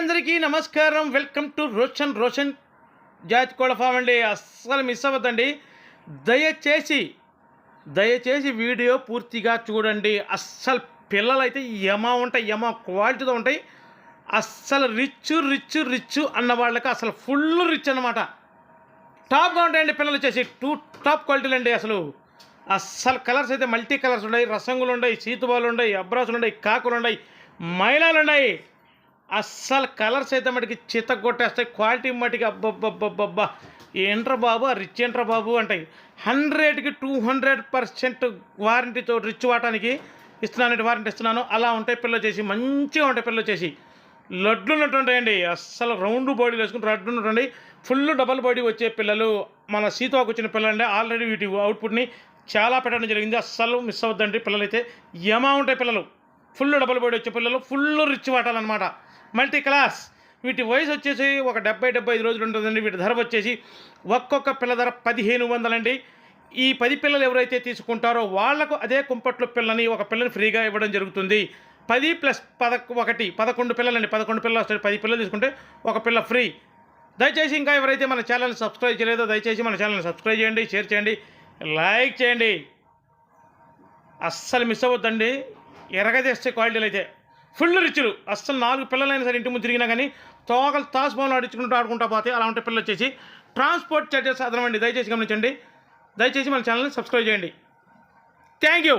అందరికీ నమస్కారం. Welcome to Roshan జాతి కోళ్ళ ఫామ్ అండి. అస్సలు మిస్ అవ్వద్దండి. దయచేసి దయచేసి వీడియో పూర్తిగా చూడండి. అస్సలు పిల్లలైతే యమ క్వాలిటీతో ఉంటాయి. అస్సలు రిచ్ అన్న వాళ్ళకి అసలు ఫుల్ రిచ్ అన్నమాట. టాప్గా ఉంటాయండి పిల్లలు వచ్చేసి. టాప్ క్వాలిటీలు అండి. అస్సలు కలర్స్ అయితే మల్టీ కలర్స్ ఉన్నాయి, రసంగులు ఉన్నాయి, సీతుబాలు ఉన్నాయి, అబ్రాసులు ఉన్నాయి, కాకులు ఉన్నాయి, మైలాలు ఉన్నాయి. అస్సలు కలర్స్ అయితే మటుకి చిత్త కొట్టేస్తాయి. క్వాలిటీ మటుకి అబ్బబ్బబ్బబ్బబ్బా ఏంట్రా బాబు, ఆ రిచ్ ఏంట్రా బాబు అంటాయి. 100కి 200% వారంటీతో రిచ్ వాటానికి ఇస్తున్నానండి, వారంటీ ఇస్తున్నాను. అలా ఉంటాయి పిల్లలు వచ్చేసి, మంచిగా ఉంటాయి పిల్లలు వచ్చేసి. లడ్లు ఉన్నట్టు ఉంటాయండి. అస్సలు రౌండ్ బాడీలు వేసుకుని లడ్లు ఉన్నట్టుండి. ఫుల్ డబల్ బాడీ వచ్చే పిల్లలు మన సీతోకు వచ్చిన పిల్లలండి. ఆల్రెడీ వీటి అవుట్పుట్ని చాలా పెట్టడం జరిగింది. అస్సలు మిస్ అవ్వద్దండి. పిల్లలైతే ఉంటాయి పిల్లలు. ఫుల్ డబల్ బాడీ వచ్చే పిల్లలు, ఫుల్ రిచ్ వాటాలన్నమాట. Multi class. వీటి వయసు వచ్చేసి ఒక 70-75 రోజులు ఉంటుందండి. వీటి ధర వచ్చేసి ఒక్కొక్క పిల్ల ధర 1500 అండి. ఈ 10 పిల్లలు ఎవరైతే తీసుకుంటారో వాళ్లకు అదే కుంపట్లో పిల్లని ఒక పిల్లని ఫ్రీగా ఇవ్వడం జరుగుతుంది. 10 + 1 11 పిల్లలండి. 11 పిల్లలు వస్తాయి. 10 పిల్లలు తీసుకుంటే ఒక పిల్ల ఫ్రీ. దయచేసి ఇంకా ఎవరైతే మన ఛానల్ని సబ్స్క్రైబ్ చేయలేదో దయచేసి మన ఛానల్ని సబ్స్క్రైబ్ చేయండి, షేర్ చేయండి, లైక్ చేయండి. అస్సలు మిస్ అవ్వద్దండి. ఎరగదేస్తే క్వాలిటీలు అయితే ఫుల్ రిచ్లు. అస్సలు 4 పిల్లలైనా సరే ఇంటి ముందు తిరిగినా కానీ తోకలు తాసుబొమ్మలు ఆడుకుంటూ పోతే అలా ఉంటే పిల్లలు వచ్చేసి ట్రాన్స్పోర్ట్ చార్జెస్ అదనమండి. దయచేసి గమనించండి. దయచేసి మన ఛానల్ని సబ్స్క్రైబ్ చేయండి. Thank you.